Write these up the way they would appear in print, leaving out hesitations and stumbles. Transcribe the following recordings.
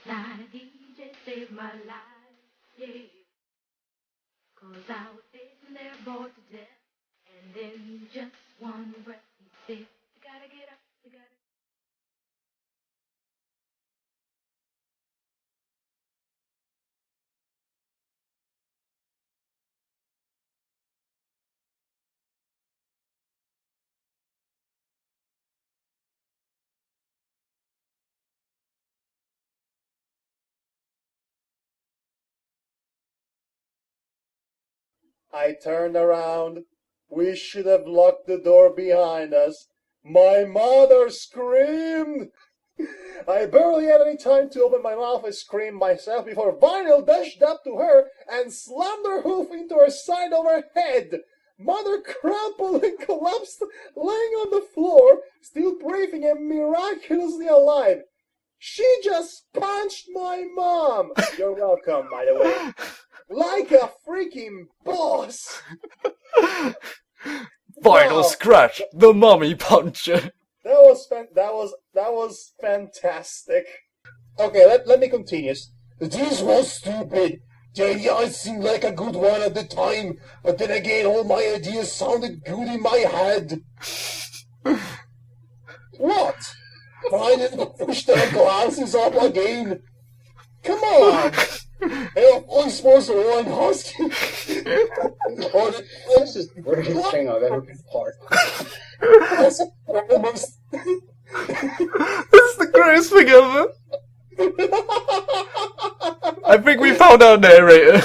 Now the DJ saved my life, yeah. 'Cause I was sitting there bored to death, and in just one breath he said, "You gotta get up, you gotta." I turned around. We should have locked the door behind us. My mother screamed. I barely had any time to open my mouth and scream myself before Vinyl dashed up to her and slammed her hoof into her side of her head. Mother crumpled and collapsed, laying on the floor, still breathing and miraculously alive. She just punched my mom. You're welcome, by the way. Like a freaking boss. Final Wow. scratch, the mummy puncher. That was fantastic. Okay, let me continue. This was stupid. The idea seemed like a good one at the time, but then again, all my ideas sounded good in my head. What? Trying to push their glasses up again? Come on! Hey, I'm supposed to run husky. This is the weirdest thing I've ever been part of. That's almost. This is the greatest thing ever. I think we found our narrator.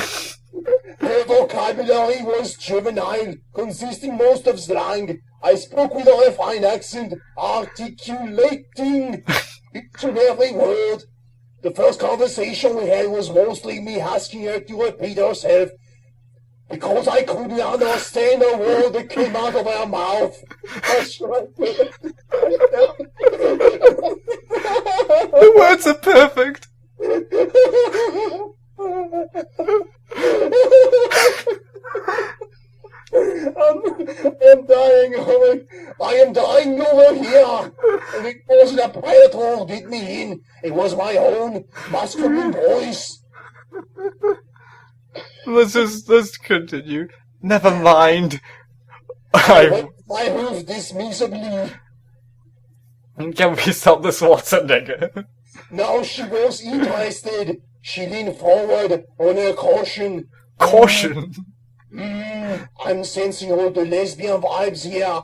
Her vocabulary was juvenile, consisting most of slang. I spoke with a refined accent, articulating each and every word. The first conversation we had was mostly me asking her to repeat herself, because I couldn't understand a word that came out of her mouth. That's right. The words are perfect. I am dying over here. And it wasn't a predator who did me in. It was my own masculine voice. Let's continue. Never mind. I hoof dismissively. Can we stop the Schwarzenegger? Now she was interested. She leaned forward on her caution. Caution. I'm sensing all the lesbian vibes here.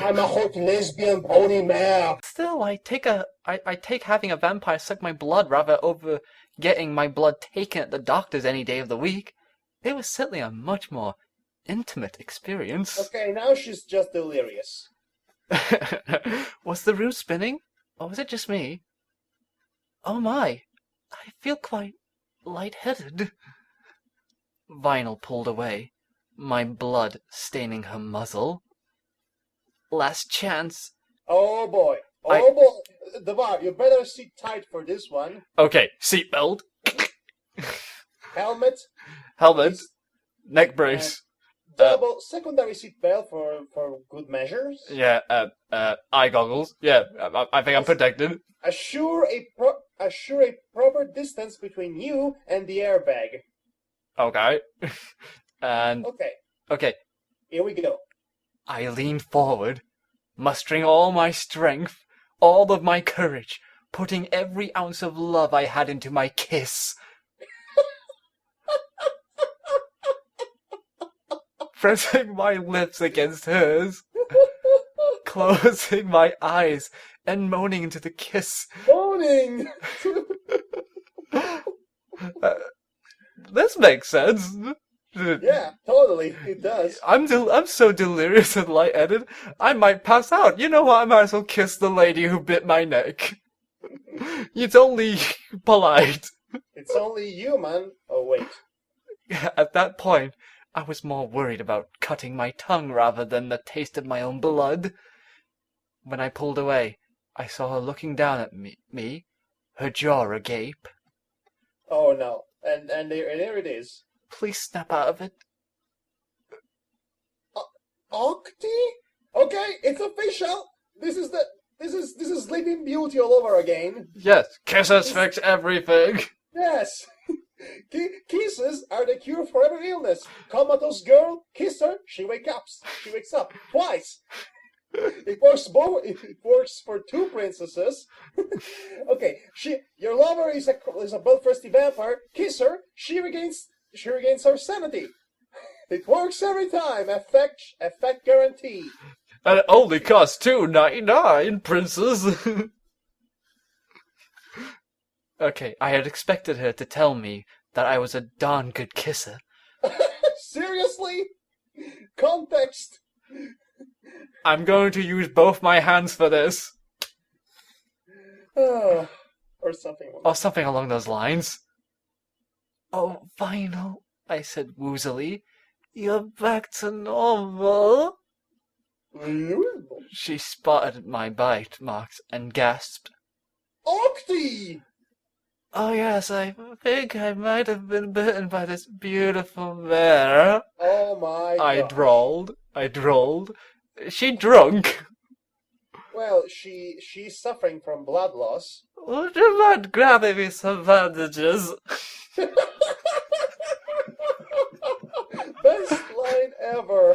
I'm a hot lesbian pony mare. Still, I take having a vampire suck my blood rather over getting my blood taken at the doctor's any day of the week. It was certainly a much more intimate experience. Okay, now she's just delirious. Was the room spinning? Or was it just me? Oh my, I feel quite lightheaded. Vinyl pulled away, my blood staining her muzzle. Last chance. Oh boy. Oh boy. Devar, you better sit tight for this one. Okay, seatbelt. Helmet. Helmet. Neck brace. Double secondary seatbelt for good measures. Yeah, eye goggles. Yeah, I think I'm protected. Assure a proper distance between you and the airbag. Okay. And... Okay. Here we go. I leaned forward, mustering all my strength, all of my courage, putting every ounce of love I had into my kiss. Pressing my lips against hers, closing my eyes, and moaning into the kiss. Moaning! This makes sense. Yeah, totally, it does. I'm so delirious and lightheaded, I might pass out. You know what? I might as well kiss the lady who bit my neck. It's only polite. It's only you, man. Oh, wait. At that point, I was more worried about cutting my tongue rather than the taste of my own blood. When I pulled away, I saw her looking down at me, her jaw agape. Oh no. And there it is. Please snap out of it. Octi? Okay, it's official. This is the This is Sleeping Beauty all over again. Yes, kisses fix everything. Yes. Kisses are the cure for every illness. Comatose girl, kiss her, she wakes up twice. It works for two princesses. Okay, your lover is a bloodthirsty vampire. Kiss her, she regains her sanity. It works every time. Effect guarantee. And it only costs $2.99, princess. Okay, I had expected her to tell me that I was a darn good kisser. Seriously? Context. I'm going to use both my hands for this. Or something. Or something along those lines. Oh, Vinyl, I said woozily. You're back to normal. She spotted my bite marks and gasped. Octi! Oh yes, I think I might have been bitten by this beautiful bear. Oh my God. I drawled. She drunk? Well, she's suffering from blood loss. Would you mind grabbing me some bandages? Best line ever.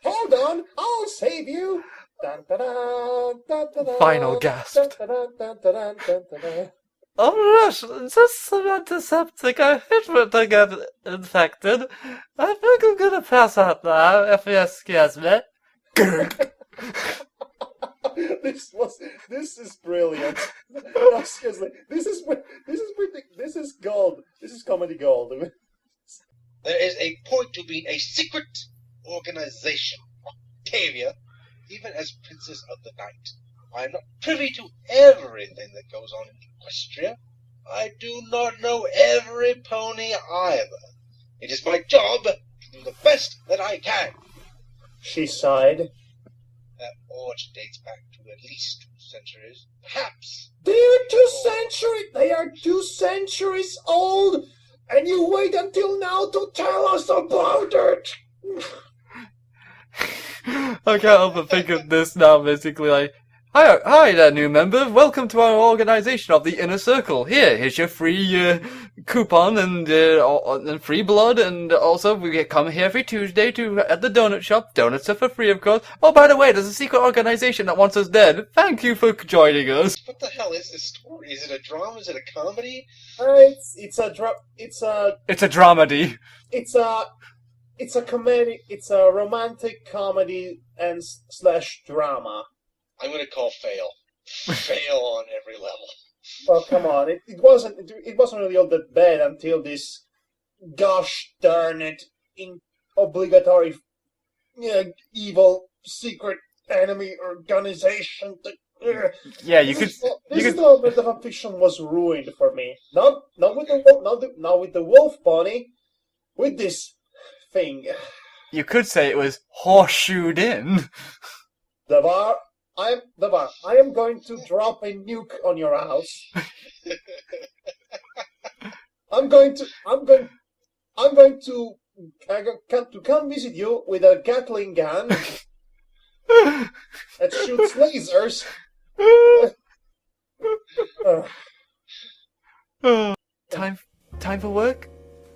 Hold on, I'll save you. Dun, dun, dun, dun, dun, dun, Final gasped. dun, dun, dun, dun, dun, dun, dun, dun. Oh, Rush, just some antiseptic. I hate when I get infected. I think I'm gonna pass out now, if you excuse me. This is brilliant. No, seriously, this is gold. This is comedy gold. There is a point to being a secret organization. Octavia, even as Princess of the Night, I am not privy to everything that goes on in Equestria. I do not know every pony either. It is my job to do the best that I can. She sighed. That origin dates back to at least 2 centuries, perhaps. They are 2 centuries old, and you wait until now to tell us about it. I can't help but think of this now, basically like, Hi there, new member. Welcome to our organization of the Inner Circle. Here's your free coupon and free blood, and also we come here every Tuesday at the donut shop. Donuts are for free, of course. Oh, by the way, there's a secret organization that wants us dead. Thank you for joining us. What the hell is this story? Is it a drama? Is it a comedy? It's a dramedy. It's a comedy. It's a romantic comedy and slash drama. I'm going to call fail. Fail on every level. Well, come on. It wasn't really all that bad until this gosh darn it obligatory evil secret enemy organization. Yeah, This is the moment the fiction was ruined for me. Not with the wolf pony, with this thing. You could say it was horseshoed in. I am going to drop a nuke on your house. I'm going to come visit you with a Gatling gun that shoots lasers. Time for work?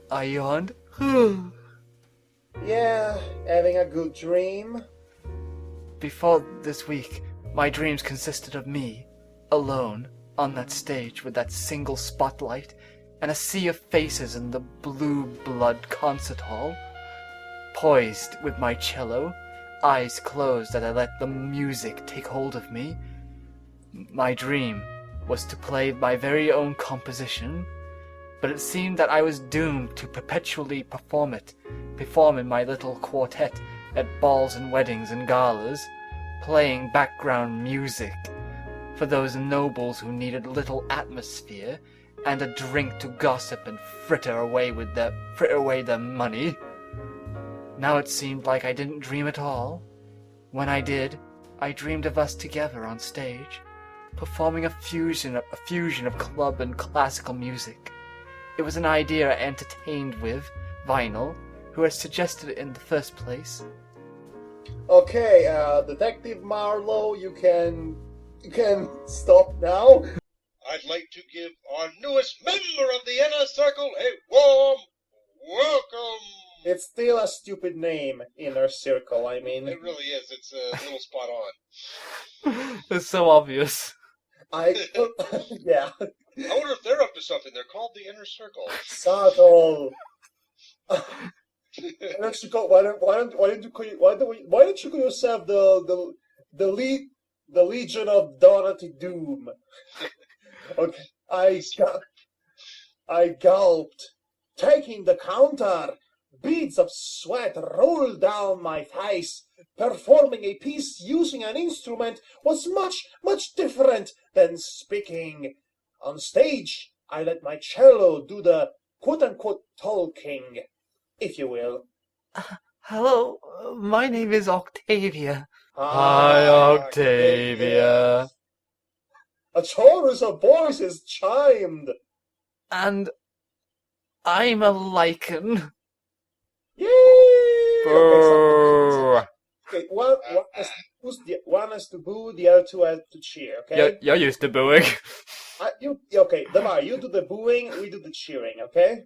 I yawned. Yeah, having a good dream. Before this week, my dreams consisted of me, alone, on that stage with that single spotlight and a sea of faces in the blue blood concert hall. Poised with my cello, eyes closed as I let the music take hold of me. My dream was to play my very own composition, but it seemed that I was doomed to perpetually perform in my little quartet at balls and weddings and galas, playing background music for those nobles who needed a little atmosphere and a drink to gossip and fritter away their money. Now it seemed like I didn't dream at all. When I did, I dreamed of us together on stage, performing a fusion of club and classical music. It was an idea I entertained with Vinyl, who had suggested it in the first place. Okay, Detective Marlowe, you can stop now. I'd like to give our newest member of the inner circle a warm welcome. It's still a stupid name, Inner Circle, I mean. It really is. It's a little spot on. It's so obvious. Yeah. I wonder if they're up to something. They're called the inner circle. Subtle. Why don't you call yourself the Legion of Donati Doom? Okay, I gulped, taking the counter. Beads of sweat rolled down my face. Performing a piece using an instrument was much different than speaking. On stage, I let my cello do the quote-unquote talking, if you will. Hello, my name is Octavia. Hi, Octavia. A chorus of voices chimed. And I'm a lichen. Yay! Brrr. Okay, one has to boo, the other two have to cheer, okay? You're used to booing. Okay, Damar, you do the booing, we do the cheering, okay?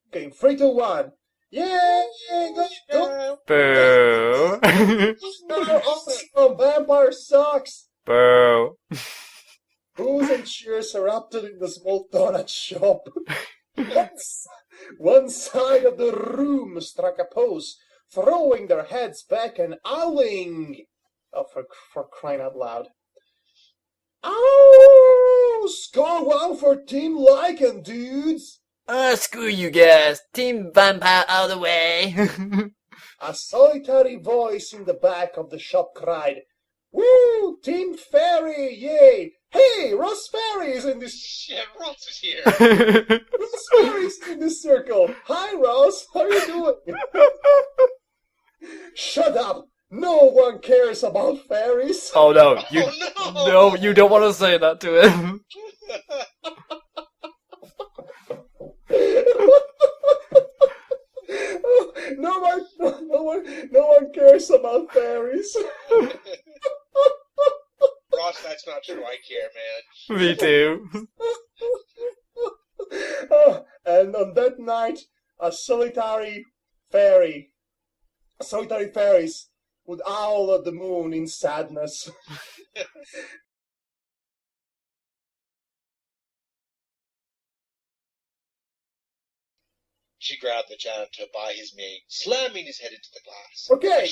Okay, 3, 2, 1. Yay! Go! Boo. Awesome! Vampire sucks! Boo. Boos and cheers erupted in the small donut shop. One side of the room struck a pose, throwing their heads back and howling. Oh, for crying out loud. Oh, score one for Team Lycan, dudes! Screw you guys. Team Vampire out of the way. A solitary voice in the back of the shop cried, Woo! Team Fairy, yay! Hey, Ross Fairy is in this... Shit, Ross is here. Ross Fairy's in this circle. Hi, Ross. How are you doing? Shut up. No one cares about fairies. Oh no, No, you don't want to say that to him. No one cares about fairies. Ross, that's not true. I care, man. Me too. And on that night, solitary fairies would howl at the moon in sadness. She grabbed the janitor by his mane, slamming his head into the glass. Okay,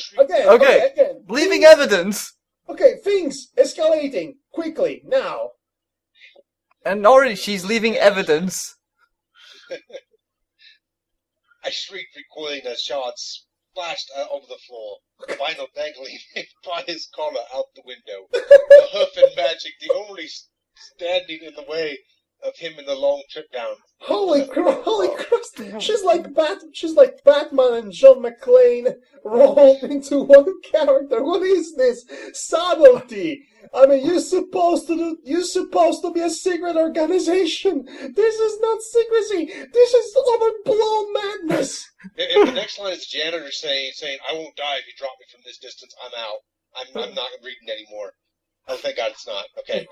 again. Leaving evidence. Okay, things escalating quickly now. And already she's leaving evidence. I shrieked, recoiling as shards splashed over the floor, Vinyl dangling by his collar out the window. The hoof and magic, the only standing in the way of him in the long trip down. Holy Christ! She's like Batman and John McClane rolled into one character. What is this subtlety? I mean, you're supposed to be a secret organization. This is not secrecy. This is overblown madness. If the next line is the janitor saying, "I won't die if you drop me from this distance. I'm out. I'm not reading anymore." Oh, thank God it's not. Okay.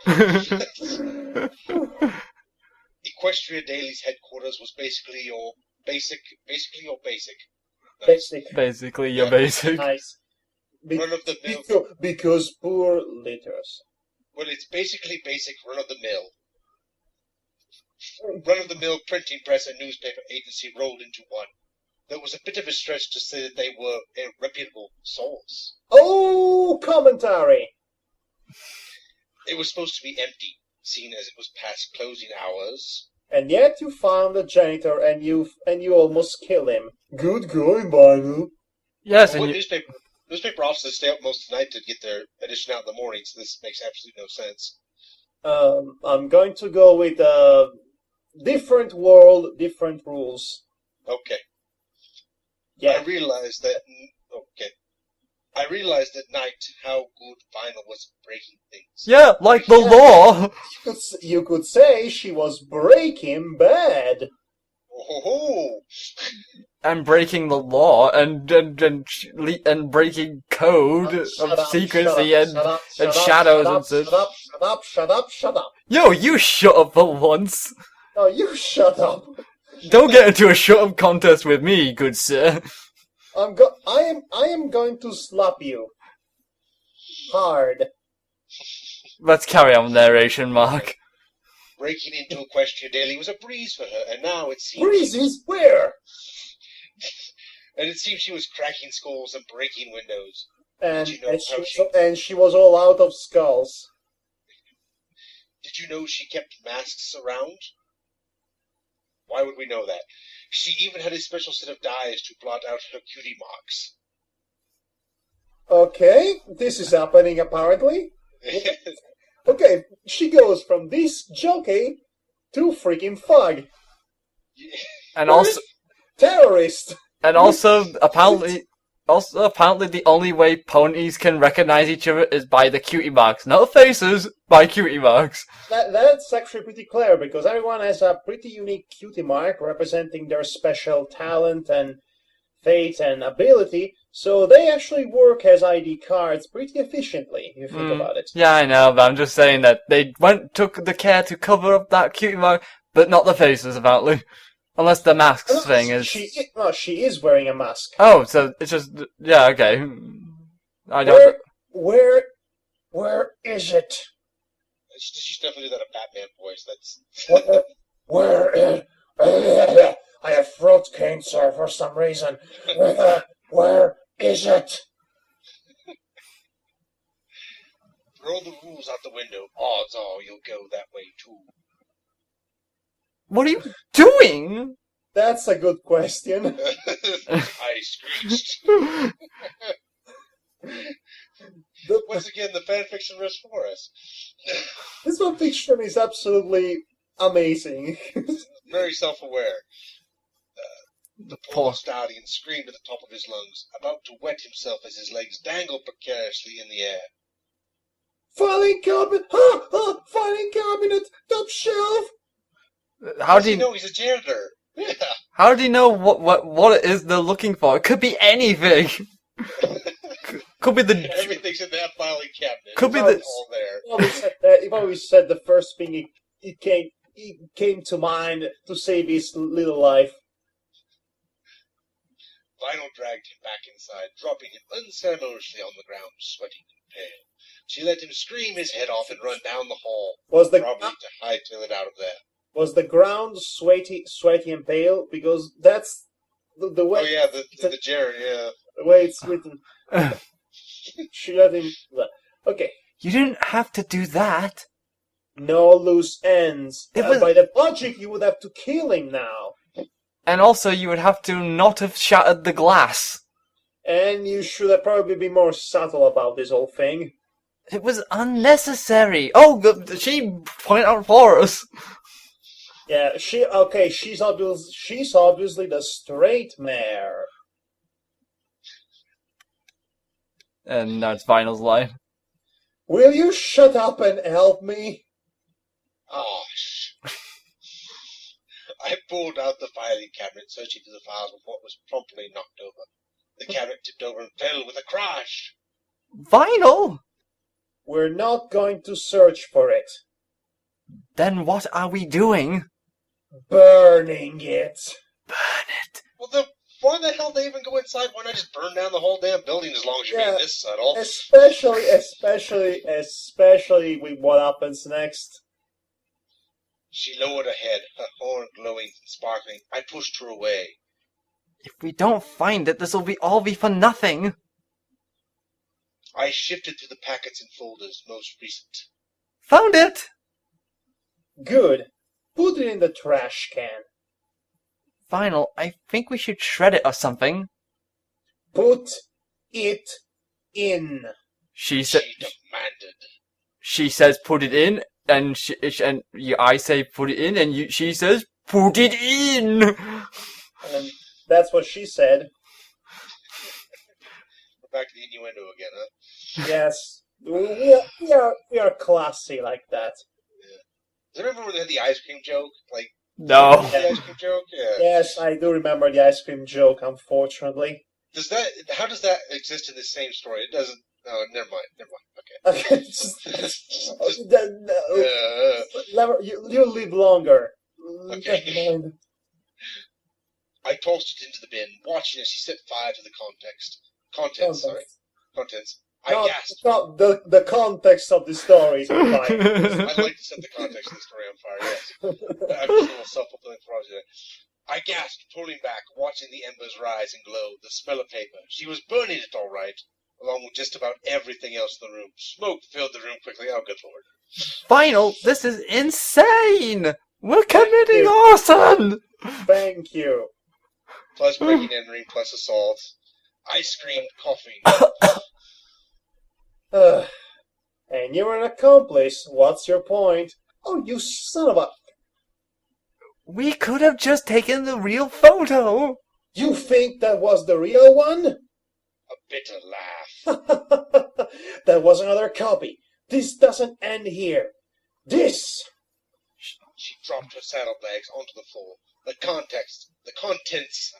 Equestria Daily's headquarters was basically your basic. Nice. Basically, you're basic. Nice. Run of the mill. Because poor litters. Well, it's basically basic run of the mill. Run of the mill printing press and newspaper agency rolled into one. There was a bit of a stretch to say that they were a reputable source. Oh, commentary. It was supposed to be empty, seeing as it was past closing hours. And yet you found the janitor and you almost kill him. Good going, Vinyl. Yes, Well, and newspaper officers stay up most of the night to get their edition out in the morning, so this makes absolutely no sense. I'm going to go with different world, different rules. Okay. Yeah. I realized at night how good Vinyl was at breaking things. yeah, like the law. You could say she was Breaking Bad. Oh, and breaking the law and breaking code of secrecy and shadows and such. Shut up. Yo, you shut up for once. Oh, you shut up. Don't get into a shut up contest with me, good sir. I am going to slap you. Hard. Let's carry on narration, Mark. breaking into Equestria Daily was a breeze for her, and now it seems... Breezes? Where? And it seems she was cracking skulls and breaking windows. And she was all out of skulls. Did you know she kept masks around? Why would we know that? She even had a special set of dyes to blot out her cutie marks. Okay, this is happening apparently. Okay, she goes from this jockey to freaking fug. And also terrorist. And also apparently the only way ponies can recognize each other is by the cutie marks. Not faces, by cutie marks. That's actually pretty clear because everyone has a pretty unique cutie mark representing their special talent and fate and ability. So they actually work as ID cards pretty efficiently, if you think about it. Yeah, I know, but I'm just saying that they took the care to cover up that cutie mark, but not the faces, apparently. Unless the masks thing is... She is wearing a mask. Oh, so it's just... Yeah, okay. I don't... Where is it? She's definitely that a Batman voice. That's... Where is... I have throat cancer for some reason. Where is it? Throw the rules out the window. Odds are you'll go that way too. What are you doing? That's a good question. I screeched. Once again, the fanfiction rests for us. This fanfiction is absolutely amazing. Very self-aware. The poor stallion screamed at the top of his lungs, about to wet himself as his legs dangled precariously in the air. Filing cabinet! Filing cabinet! Top shelf! How do you know he's a janitor? Yeah. How do you know what it is they're looking for? It could be anything. Could be the... Everything's in that filing cabinet. Could be the... all there. You've always said the first thing it came to mind to save his little life. Vinyl dragged him back inside, dropping him unceremoniously on the ground, sweating and pale. She let him scream his head off and run down the hall, probably to hightail it out of there. Was the ground sweaty and pale? Because that's the way... Oh yeah, the Jared, yeah. The way it's written. She let him... Okay. You didn't have to do that. No loose ends. By the logic, you would have to kill him now. And also, you would have to not have shattered the glass. And you should have probably been more subtle about this whole thing. It was unnecessary. Oh, she pointed out for us. Yeah, she's obviously the straight mare. And that's Vinyl's line. Will you shut up and help me? Oh, I pulled out the filing cabinet, searching through the files before it was promptly knocked over. The cabinet tipped over and fell with a crash. Vinyl? We're not going to search for it. Then what are we doing? Burning it. Burn it. Well, then why the hell they even go inside? Why not just burn down the whole damn building as long as you're being this subtle? Especially with what happens next. She lowered her head, her horn glowing and sparkling. I pushed her away. If we don't find it, this'll all be for nothing. I shifted through the packets and folders, most recent. Found it! Good. Put it in the trash can. Vinyl, I think we should shred it or something. Put it in. She demanded. She says put it in, and I say put it in, and she says put it in. And that's what she said. We're back to the innuendo again, huh? Yes. We are classy like that. Yeah. Do you remember when they had the ice cream joke? Like, No. The ice cream joke? Yeah. Yes, I do remember the ice cream joke, unfortunately. How does that exist in the same story? It doesn't. Oh, never mind. Okay. Okay, you live longer. Okay. Never mind. I tossed it into the bin, watching as she set fire to the contents. I gasped. The context of the story is on fire. I'd like to set the context of the story on fire, yes. I'm just a little self-fulfilling prophecy. I gasped, pulling back, watching the embers rise and glow, the smell of paper. She was burning it all right, along with just about everything else in the room. Smoke filled the room quickly. Oh, good lord. Final, this is insane! We're committing arson! Thank you. Plus breaking and entering, plus assault. I screamed, coughing. And you're an accomplice. What's your point? Oh, you son of a... We could have just taken the real photo! You think that was the real one? A bitter laugh. That was another copy. This doesn't end here. This... She dropped her saddlebags onto the floor. The contents, I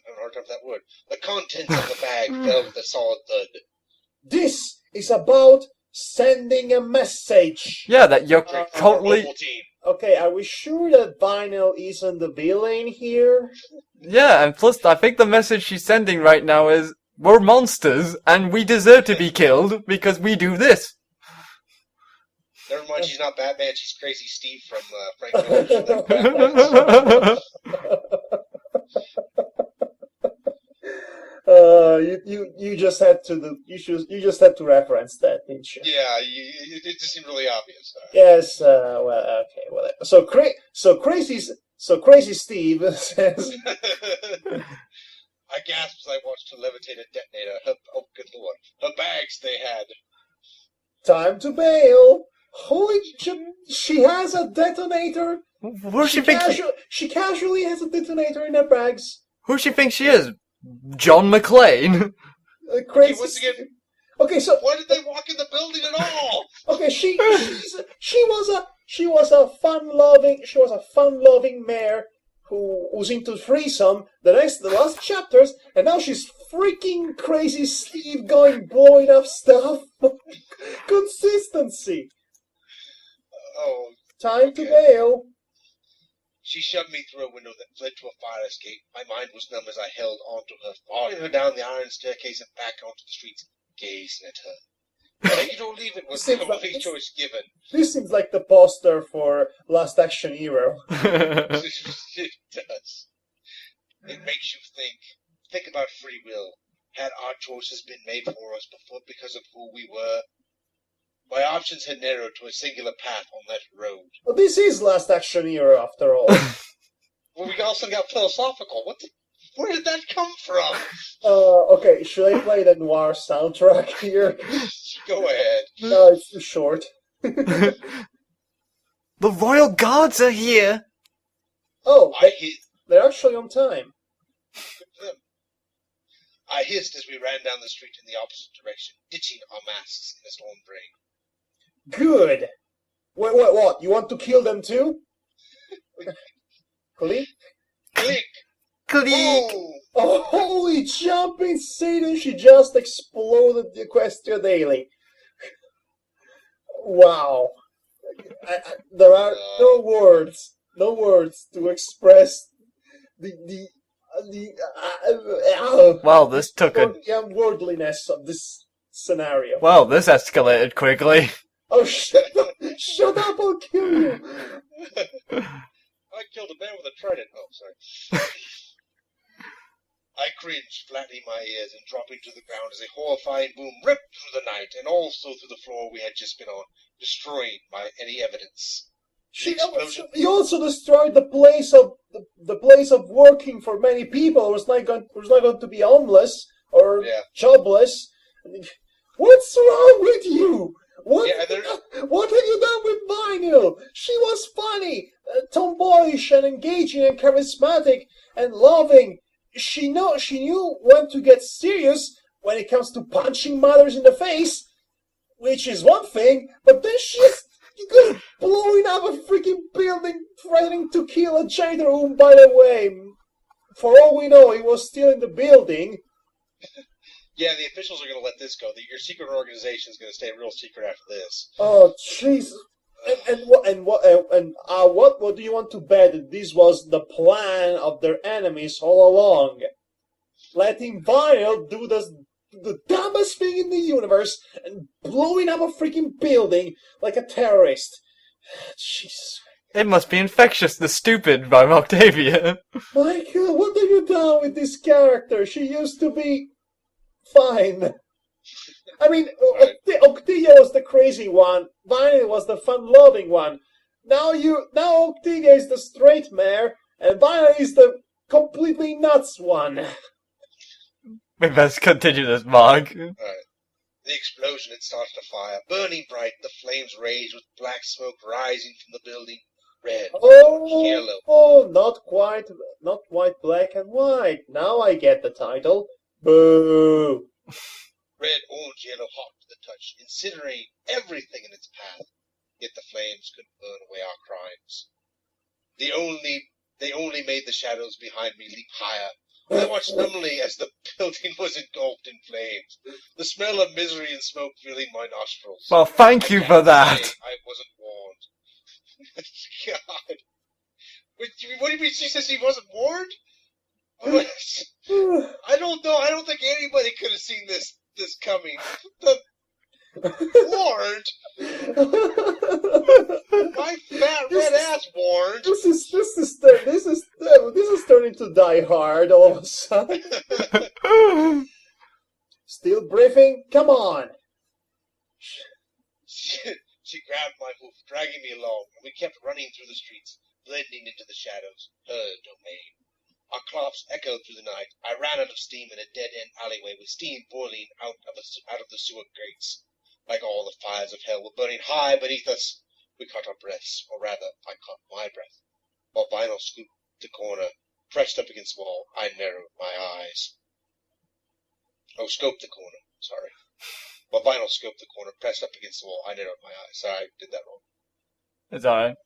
don't know how to that word. The contents of the bag fell with a solid thud. This is about sending a message. Yeah, that you're totally... Team. Okay, are we sure that Vinyl isn't the villain here? Yeah, and plus I think the message she's sending right now is, we're monsters, and we deserve to be killed, because we do this. Never mind, she's not Batman, she's Crazy Steve from Frank. You just had to you just had to reference that, didn't you? Yeah, it just seemed really obvious. Yes. Well, okay. Well, so crazy Steve says. I gasped as I watched her levitate a detonator. Oh, good lord! Her bags they had. Time to bail. Holy shit! She has a detonator. Who she thinks she casually has a detonator in her bags. Who she thinks she is? John McClane? Crazy. Okay, once again, okay, so why did they walk in the building at all? okay, she was a fun-loving mare who was into threesome the last chapters, and now she's freaking Crazy Steve going blowing up stuff. Consistency. Oh. Time to bail. She shoved me through a window that led to a fire escape. My mind was numb as I held onto her, following her down the iron staircase and back onto the streets, gazing at her. Take it or leave it was the only choice given. This seems like the poster for Last Action Hero. It does. It makes you think. Think about free will. Had our choices been made for us before because of who we were? My options had narrowed to a singular path on that road. Well, this is Last Action Hero, after all. Well, we also got philosophical. Where did that come from? Okay, should I play the noir soundtrack here? Go ahead. No, it's too short. The Royal Guards are here! Oh, they're actually on time. I hissed as we ran down the street in the opposite direction, ditching our masks in a storm drain. Good. What? You want to kill them too? Click. Click! Click! Oh, holy jumping Satan, she just exploded the Equestria Daily. Wow. There are no words to express Wow, this took a... the unworldliness of this scenario. Wow, this escalated quickly. Oh, shut up, I'll kill you. I killed a man with a trident. Oh, sorry. I cringed, flattening my ears and dropping to the ground as a horrifying boom ripped through the night and also through the floor we had just been on, destroying any evidence. You also destroyed the place of working for many people who's not going to be homeless or jobless. What's wrong with you? What have you done with Vinyl? She was funny, tomboyish and engaging and charismatic and loving. She knew when to get serious when it comes to punching mothers in the face, which is one thing, but then she's good blowing up a freaking building, threatening to kill a jailer who, by the way, for all we know, he was still in the building. Yeah, the officials are going to let this go. Your secret organization is going to stay real secret after this. Oh, jeez. What do you want to bet that this was the plan of their enemies all along? Letting Vinyl do the dumbest thing in the universe and blowing up a freaking building like a terrorist. Jesus. It must be infectious, the stupid, by Octavia. My God, what have you done with this character? She used to be fine. I mean, Octavia was the crazy one. Vinyl was the fun-loving one. Now Octavia is the straight mare, and Vinyl is the completely nuts one. We best continue this, Mark. Alright. The explosion had started a fire, burning bright. The flames raged with black smoke rising from the building. Red, yellow. Oh, not quite black and white. Now I get the title. Boo! Red, orange, yellow, hot to the touch, incinerating everything in its path. Yet the flames couldn't burn away our crimes. They only made the shadows behind me leap higher. I watched numbly as the building was engulfed in flames, the smell of misery and smoke filling my nostrils. Well, thank you for that. I wasn't warned. God. What do you mean she says she wasn't warned? I don't know. I don't think anybody could have seen this coming. Warned? My fat red ass warned. This is turning to Die Hard all of a sudden. Still briefing? Come on. She grabbed my hoof, dragging me along, and we kept running through the streets, blending into the shadows, her domain. Our coughs echoed through the night. I ran out of steam in a dead-end alleyway with steam boiling out of the sewer grates. Like all the fires of hell were burning high beneath us. We caught our breaths, or rather, I caught my breath. While Vinyl scooped the corner, pressed up against the wall, I narrowed my eyes. Scoped the corner, sorry. While Vinyl scoped the corner, pressed up against the wall, I narrowed my eyes. Sorry, I did that wrong. It's alright.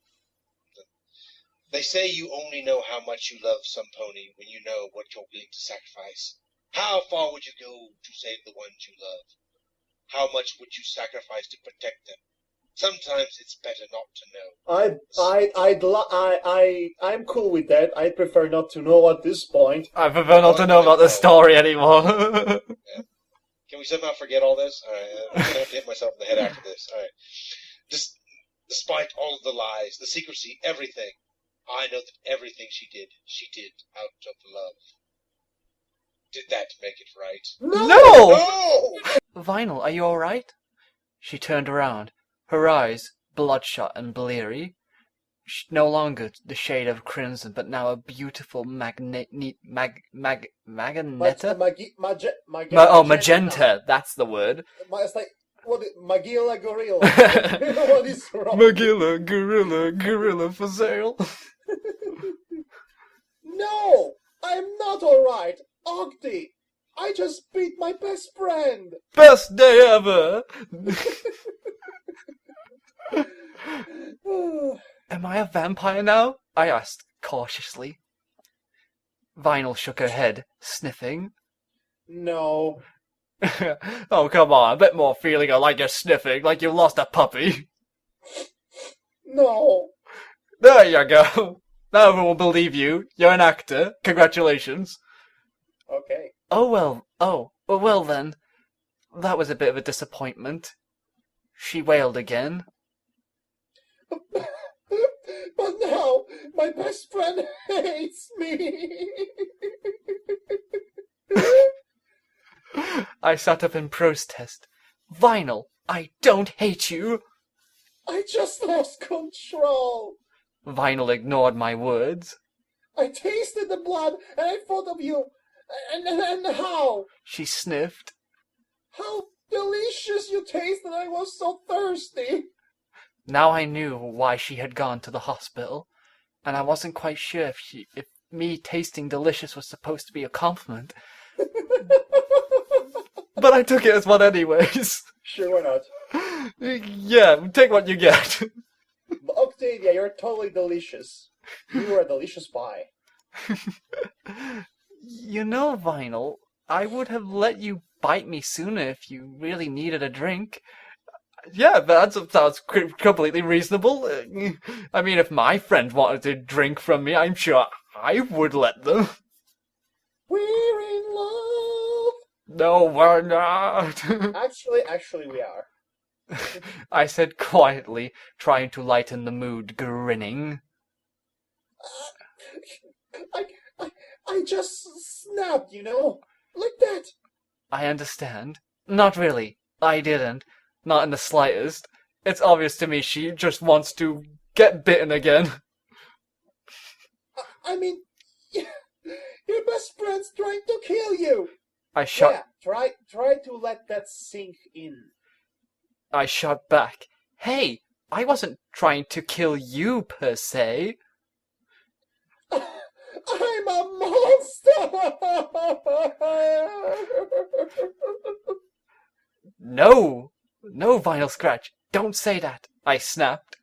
They say you only know how much you love some pony when you know what you're willing to sacrifice. How far would you go to save the ones you love? How much would you sacrifice to protect them? Sometimes it's better not to know. I'm cool with that. I prefer not to know at this point. I prefer not to know about the story anymore. Yeah. Can we somehow forget all this? Alright, I'm going to have to hit myself in the head after this. Alright. Despite all of the lies, the secrecy, everything, I know that everything she did out of love. Did that make it right? No! Vinyl, are you alright? She turned around, her eyes bloodshot and bleary. No longer the shade of crimson, but now a beautiful magenta. Magenta. That's the word. It's like Magilla Gorilla. What is wrong? Magilla Gorilla for sale. No, I'm not alright. Octi, I just beat my best friend. Best day ever. Am I a vampire now? I asked cautiously. Vinyl shook her head, sniffing. No. Oh, come on, a bit more feeling like you're sniffing, like you lost a puppy. No. There you go. Now everyone will believe you. You're an actor. Congratulations. Okay. Oh, well then. That was a bit of a disappointment. She wailed again. But now, my best friend hates me. I sat up in protest. Vinyl, I don't hate you. I just lost control. Vinyl ignored my words. I tasted the blood and I thought of you. And how? She sniffed. How delicious you tasted. I was so thirsty. Now I knew why she had gone to the hospital, and I wasn't quite sure if me tasting delicious was supposed to be a compliment. But I took it as one anyways. Sure, why not? Yeah, take what you get. Octavia, you're totally delicious. You are a delicious pie. You know, Vinyl, I would have let you bite me sooner if you really needed a drink. Yeah, that sounds completely reasonable. I mean, if my friend wanted to drink from me, I'm sure I would let them. We're in love. No, we're not. Actually, we are. I said quietly, trying to lighten the mood, grinning. I just snapped, you know, like that. I understand. Not really. I didn't. Not in the slightest. It's obvious to me she just wants to get bitten again. I mean, your best friend's trying to kill you. I shot. Yeah, try to let that sink in. I shot back. Hey, I wasn't trying to kill you per se. I'm a monster! No, Vinyl Scratch, don't say that, I snapped.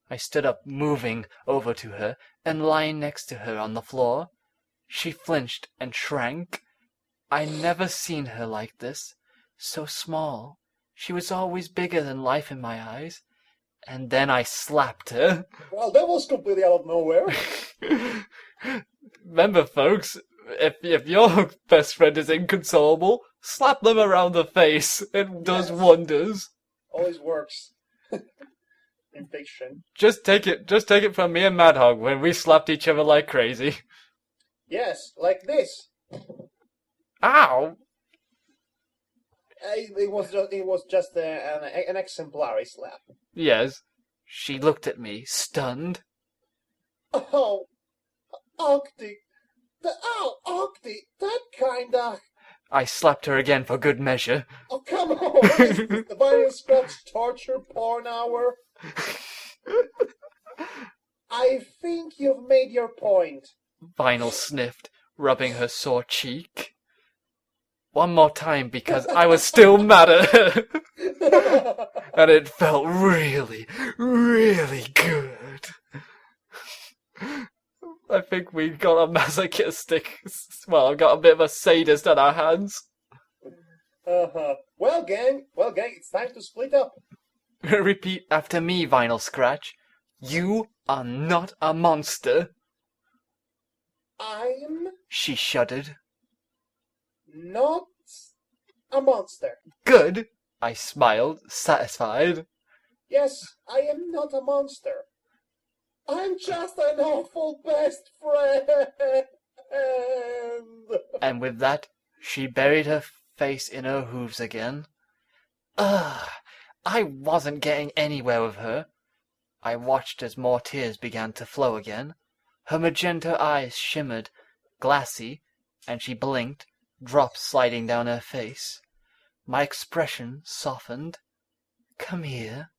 I stood up, moving over to her and lying next to her on the floor. She flinched and shrank. I never seen her like this, so small. She was always bigger than life in my eyes. And then I slapped her. Well, that was completely out of nowhere. Remember, folks, if your best friend is inconsolable, slap them around the face. It does wonders. Always works. In fiction. Just take it from me and Madhog when we slapped each other like crazy. Yes, like this. Ow! It was just an exemplary slap. Yes. She looked at me, stunned. Oh, Octi. Octi, that kinda... I slapped her again for good measure. Oh, come on! Is the Vinyl Scratch torture porn hour? I think you've made your point. Vinyl sniffed, rubbing her sore cheek. One more time, because I was still mad at her. And it felt really, really good. I think we got a masochistic... Well, got a bit of a sadist on our hands. Well, gang, it's time to split up. Repeat after me, Vinyl Scratch. You are not a monster. I'm She shuddered. not a monster. Good, I smiled, satisfied. Yes, I am not a monster. I'm just an awful best friend. And with that, she buried her face in her hooves again. Ugh, I wasn't getting anywhere with her. I watched as more tears began to flow again. Her magenta eyes shimmered, glassy, and she blinked, drops sliding down her face. My expression softened. Come here.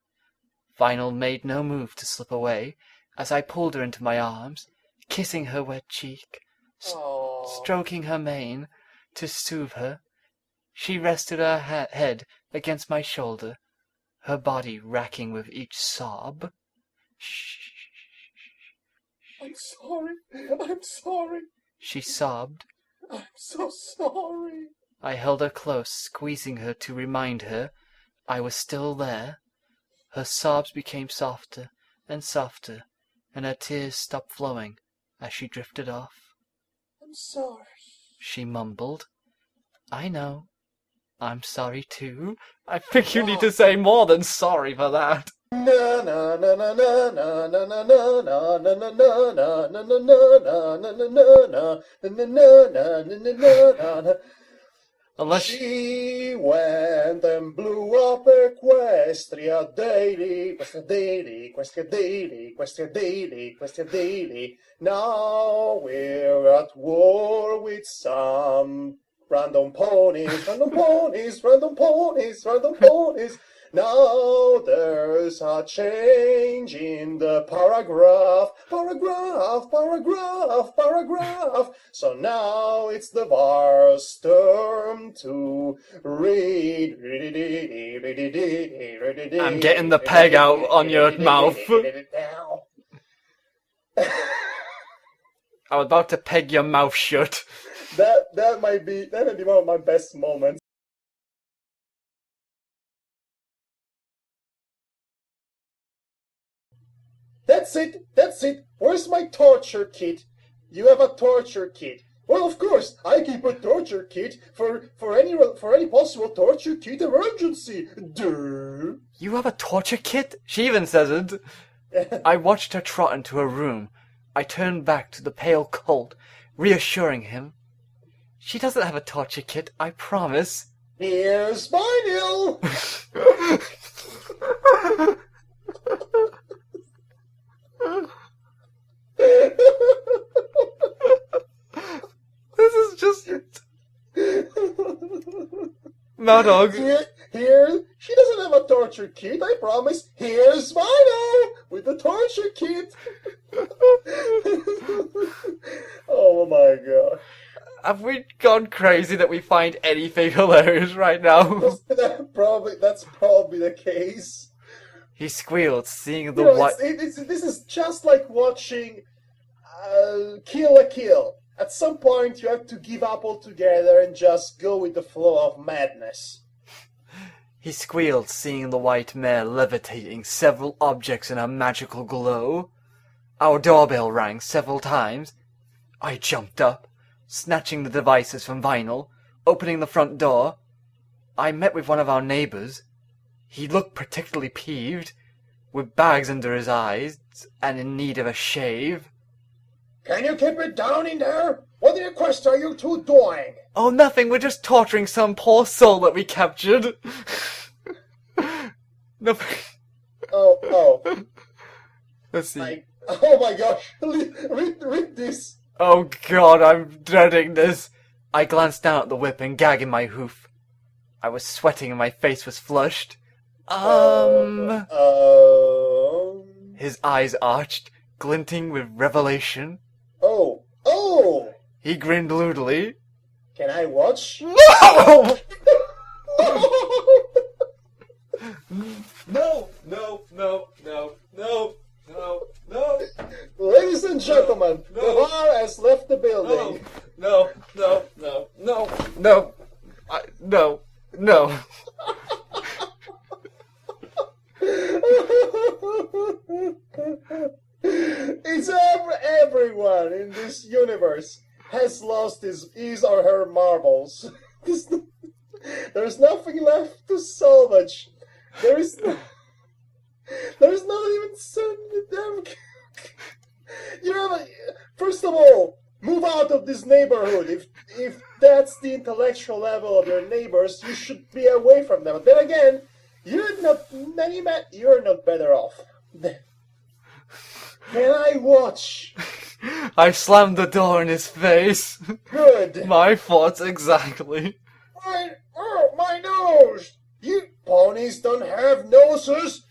Vinyl made no move to slip away, as I pulled her into my arms, kissing her wet cheek, stroking her mane to soothe her. She rested her head against my shoulder, her body racking with each sob. Shh. I'm sorry, She sobbed. I'm so sorry. I held her close, squeezing her to remind her I was still there. Her sobs became softer and softer, and her tears stopped flowing as she drifted off. I'm sorry, she mumbled. I know. I'm sorry too. I think you need to say more than sorry for that. Unless she went and blew up Equestria daily. Now we're at war with some random ponies. Now there's a change in the paragraph. So now it's the Var's turn to read. I'm getting the peg out on your mouth. I'm about to peg your mouth shut. That might be one of my best moments. That's it. Where's my torture kit? You have a torture kit. Well, of course, I keep a torture kit for any possible torture kit emergency. Duh. You have a torture kit? She even says it. I watched her trot into her room. I turned back to the pale colt, reassuring him. She doesn't have a torture kit, I promise. Here's Vinyl! This is just... Madhog. Here, she doesn't have a torture kit, I promise. Here's Vinyl with the torture kit. Oh my god. Have we gone crazy that we find anything hilarious right now? That's probably the case. He squealed, seeing the You know, white... this is just like watching Kill la Kill. At some point, you have to give up altogether and just go with the flow of madness. He squealed, seeing the white mare levitating several objects in a magical glow. Our doorbell rang several times. I jumped up, snatching the devices from Vinyl, opening the front door. I met with one of our neighbors. He looked particularly peeved, with bags under his eyes, and in need of a shave. Can you keep it down in there? What in the quest are you two doing? Oh, nothing, we're just torturing some poor soul that we captured. Nothing. Oh. Let's see. Oh my gosh. Read this. Oh god, I'm dreading this. I glanced down at the whip and gagging my hoof. I was sweating and my face was flushed. His eyes arched, glinting with revelation. Oh! He grinned lewdly. Can I watch? No! No! Ladies and gentlemen, No. the bar has left the building. No! It's everyone in this universe has lost his or her marbles. There's nothing left to salvage. There's not even damn. First of all, move out of this neighborhood. If that's the intellectual level of your neighbors, you should be away from them. But then again, you're not better off. Can I watch? I slammed the door in his face. Good. My thoughts exactly. My nose! You ponies don't have noses.